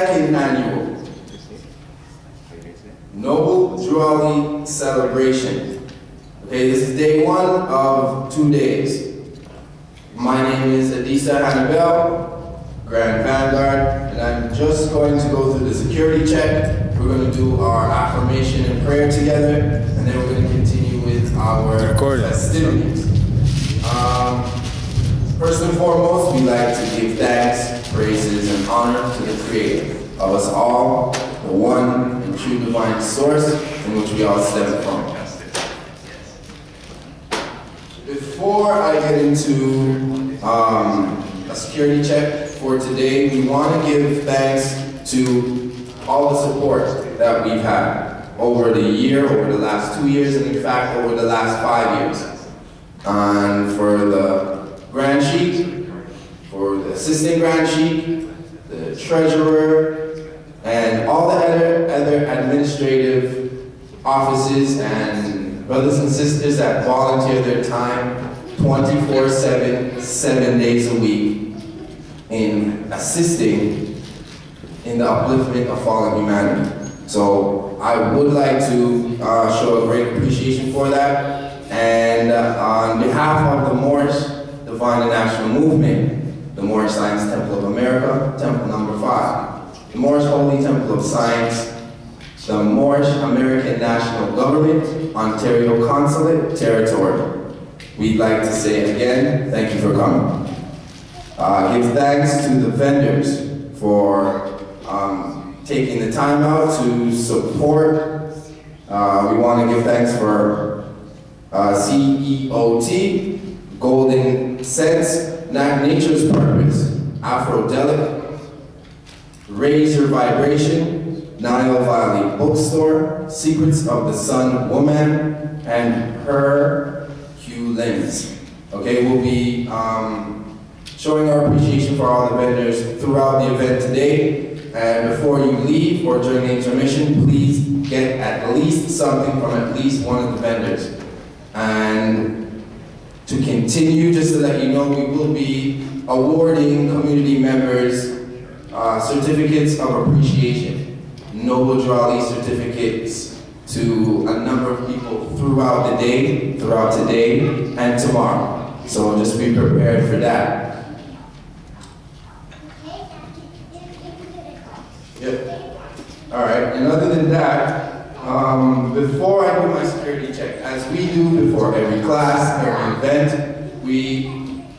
second annual Noble Jolly celebration. Okay, this is day 1 of 2 days. My name is Adisa Hannibal, Grand Vanguard, and I'm just going to go through the security check. We're going to do our affirmation and prayer together, and then we're going to continue with our festivities. First and foremost, we like to give thanks, praises, and honor to the Creator of us all, the one and true divine source in which we all stem from. Before I get into a security check for today, we want to give thanks to all the support that we've had over the year, over the last 2 years, and in fact over the last 5 years. And for the Grand Sheik, for the Assistant Grand Sheik, the Treasurer, and all the other administrative offices and brothers and sisters that volunteer their time 24/7, 7 days a week in assisting in the upliftment of fallen humanity. So I would like to show a great appreciation for that. And on behalf of the Moorish Divine and National Movement, the Moorish Science Temple of America, Temple number 5, the Moorish Holy Temple of Science, the Moorish American National Government, Ontario Consulate, Territory. We'd like to say again, thank you for coming. Give thanks to the vendors for taking the time out to support. We want to give thanks for CEOT, Golden Sense, Nature's Purpose, Afrodelic, Razor Vibration, Nile Valley Bookstore, Secrets of the Sun Woman, and Her Hugh Lens. Okay, we'll be showing our appreciation for all the vendors throughout the event today. And before you leave or during the intermission, please get at least something from at least one of the vendors. And to continue, just to let you know, we will be awarding community members certificates of appreciation, Noble Jolly certificates to a number of people throughout the day, throughout today and tomorrow. So just be prepared for that. Yep. All right, and other than that, before I do my security check, as we do before every class, every event, we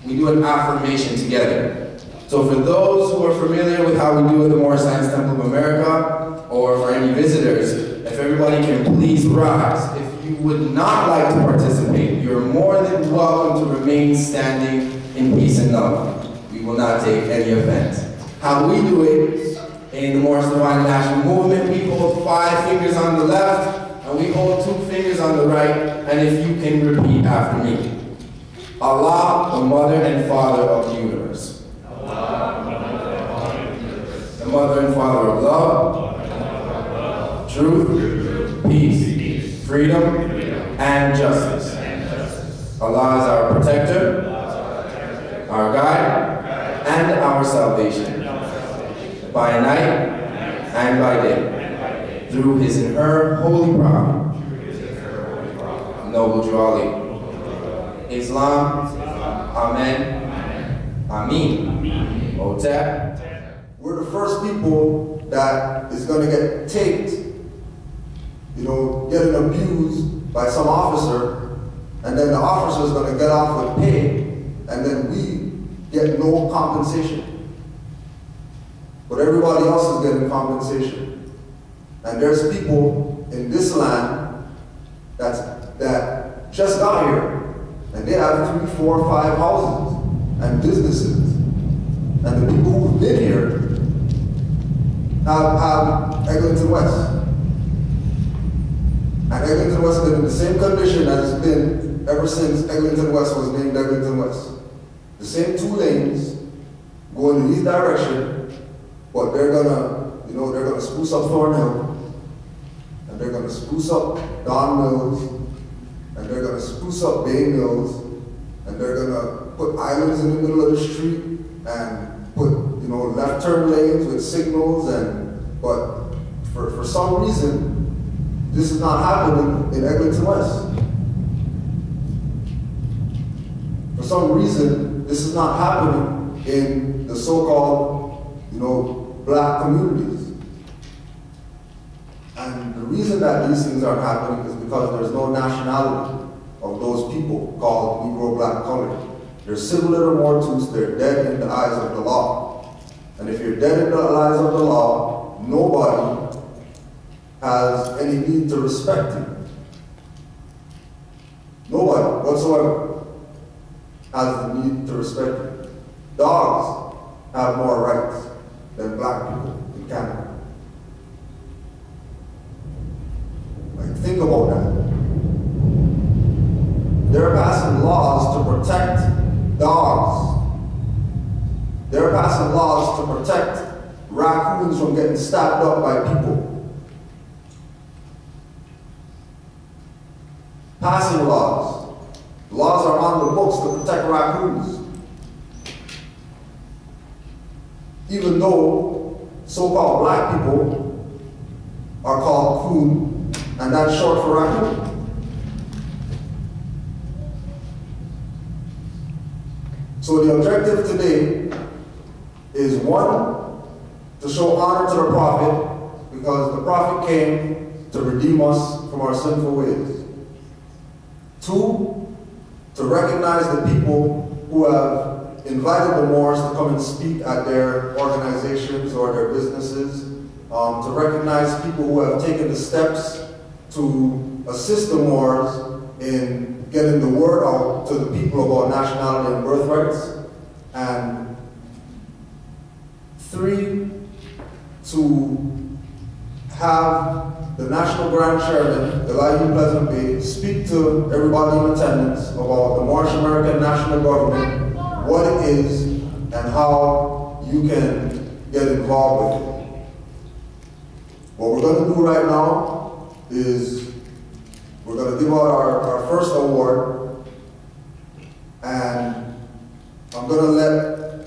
do an affirmation together. So for those who are familiar with how we do it at the Moorish Science Temple of America, or for any visitors, if everybody can please rise. If you would not like to participate, you're more than welcome to remain standing in peace and love. We will not take any offense. How we do it in the Moorish Divine National Movement, we hold 5 fingers on the left, and we hold 2 fingers on the right, and if you can repeat after me. Allah, the Mother and Father of the universe. The Mother and Father of love, truth, peace, freedom, and justice. Allah is our protector, our guide, and our salvation. By night and by day, through his and her holy prophet, Noble Jolly. Islam, Amen, Ameen, Otep. We're the first people that is going to get taped, getting abused by some officer, and then the officer is going to get off with pay, and then we get no compensation. But everybody else is getting compensation. And there's people in this land that just got here, and they have 3, 4, 5 houses and businesses. And the people who've been here have Eglinton West. And Eglinton West has been in the same condition as it's been ever since Eglinton West was named Eglinton West. The same 2 lanes going in each direction, but they're gonna spruce up Thornhill, and they're gonna spruce up Don Mills, and they're gonna spruce up Bay Mills, and they're gonna put islands in the middle of the street and put left turn lanes with signals, but for some reason, this is not happening in Eglinton West. For some reason, this is not happening in the so-called, black communities. And the reason that these things aren't happening is because there's no nationality of those people called Negro, black, colored. They're civil little mortals, they're dead in the eyes of the law. And if you're dead in the eyes of the law, nobody has any need to respect you. Nobody whatsoever has the need to respect you. Dogs have more rights than black people in Canada. Think about that. They're passing laws to protect dogs. They're passing laws to protect raccoons from getting stabbed up by people. Passing laws. Laws are on the books to protect raccoons. Even though so-called black people are called coon, and that's short for raccoon. So the objective today is, one, to show honor to the prophet, because the prophet came to redeem us from our sinful ways. Two, to recognize the people who have invited the Moors to come and speak at their organizations or their businesses, to recognize people who have taken the steps to assist the Moors in getting the word out to the people about nationality and birthrights. And three, to have the National Grand Chairman, Elijah Pleasant Bay, speak to everybody in attendance about the Moorish American National Government, what it is, and how you can get involved with it. What we're going to do right now is we're going to give out our first award, and I'm going to let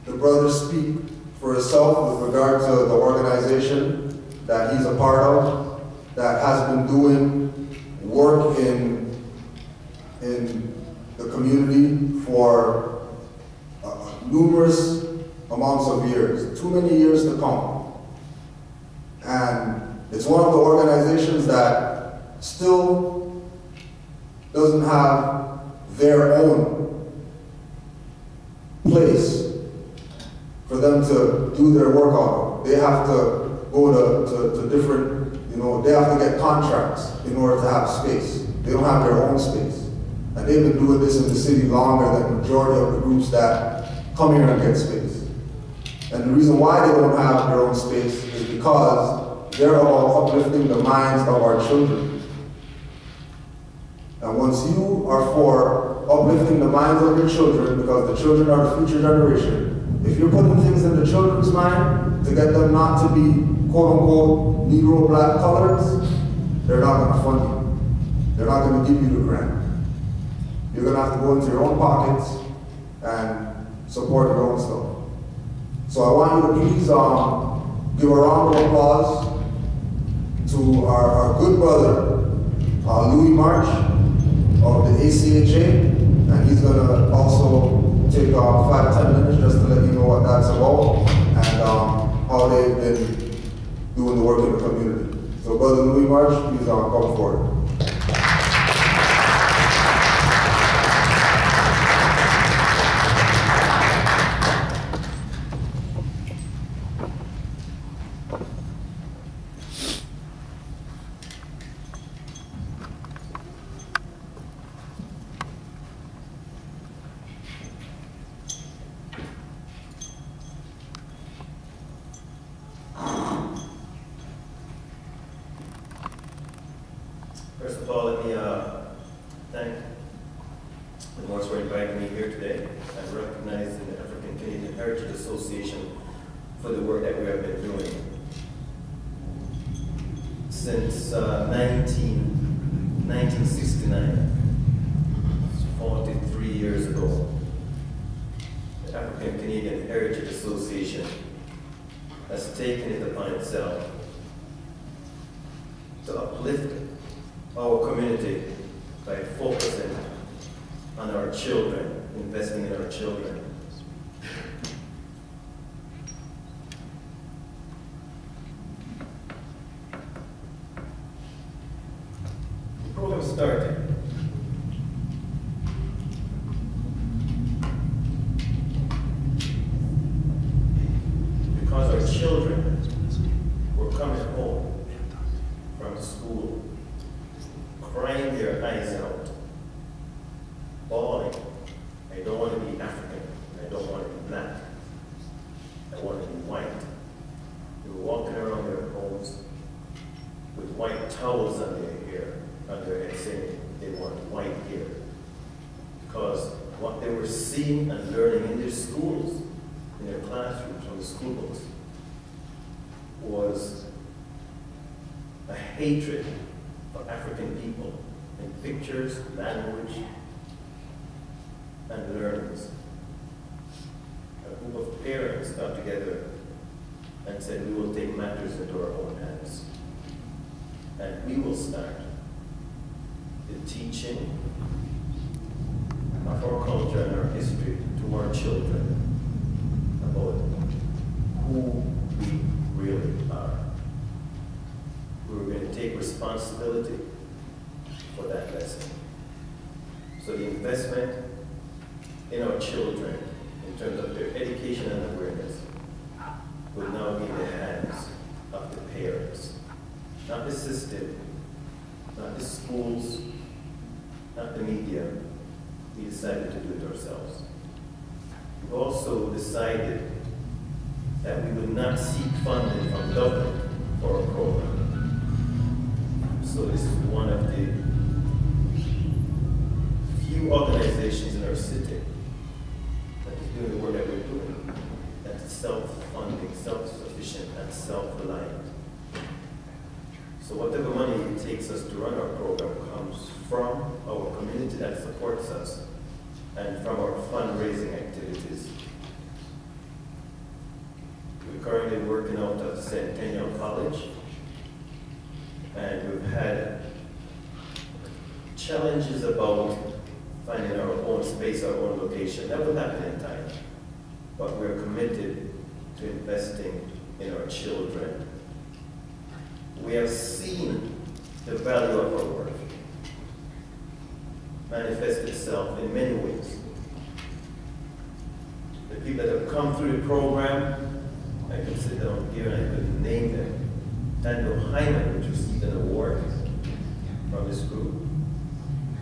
the brother speak for himself with regard to the organization that he's a part of, that has been doing work in the community for numerous amounts of years, too many years to count. And it's one of the organizations that still doesn't have their own place for them to do their work on. They have to go to different, they have to get contracts in order to have space. They don't have their own space. And they've been doing this in the city longer than the majority of the groups that come here and get space. And the reason why they don't have their own space is because they're about uplifting the minds of our children. And once you are for uplifting the minds of your children, because the children are the future generation, if you're putting things in the children's mind to get them not to be quote-unquote Negro, black, coloreds, they're not going to fund you. They're not going to give you the grant. You're going to have to go into your own pockets and support your own stuff. So I want you to please give a round of applause to our good brother, Louis March of the ACHA, and he's going to also take 5-10 minutes just to let you know what that's about and how they've been doing the work in the community. So Brother Louis March, please come forward. First of all, let me thank the Moors for inviting me here today and recognizing the African Canadian Heritage Association for the work that we have been doing. Since 1969, 43 years ago, the African Canadian Heritage Association taken it upon itself to uplift our community by focusing on our children, investing in our children. The program started because our children were coming home from school, crying their eyes out, bawling, I don't want to be African, I don't want to be black, I want to be white. They were walking around their homes with white towels on their head, saying they want white hair. Because what they were seeing and learning in their schools, in their classrooms, from the school books, was a hatred for African people in pictures, language, and learnings. A group of parents got together and said, we will take matters into our own hands. And we will start the teaching of our culture and our history to our children about who we really are. We were going to take responsibility for that lesson. So the investment in our children, in terms of their education and awareness, will now be in the hands of the parents. Not the system, not the schools, not the media. We decided to do it ourselves. We also decided that we would not seek funding from government for our program. So this is one of the few organizations in our city that is doing the work that we're doing, that's self-funding, self-sufficient, and self-reliant. So whatever money it takes us to run our program comes from our community that supports us and from our fundraising activities. We're currently working out of Centennial College, and we've had challenges about finding our own space, our own location. That will happen in time, but we're committed to investing in our children. We have seen the value of our work manifest itself in many ways. The people that have come through the program, I could sit down here and I could name them. Daniel Hyman, which received an award from this group.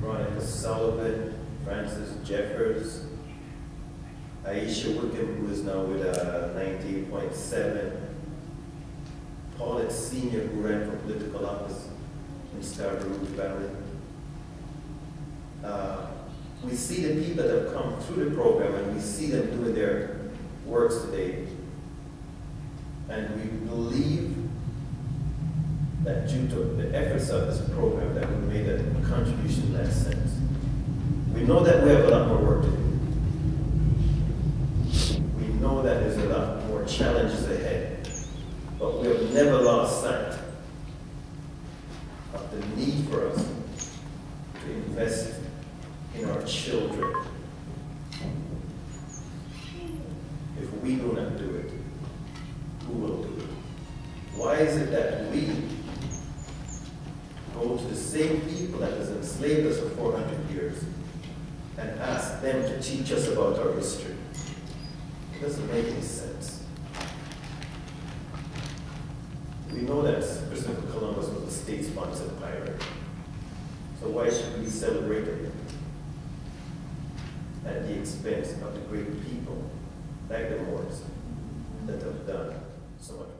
Veronica Sullivan, Francis Jeffers, Aisha Wickham, who is now with a 98.7. Paulette Sr., who ran for political office in Scarborough Valley. We see the people that have come through the program and we see them doing their works today. And we believe that due to the efforts of this program that we made a contribution in that sense. We know that we have a lot more work to do. We know that there's a lot more challenges ahead. But we have never lost sight of the need for us to invest in our children. If we do not do it, who will do it? Why is it that we go to the same people that has enslaved us for 400 years and ask them to teach us about our history? It doesn't make any sense. We know that Christopher Columbus was a state-sponsored pirate. So why should we celebrate him at the expense of the great people like the Moors that have done so much?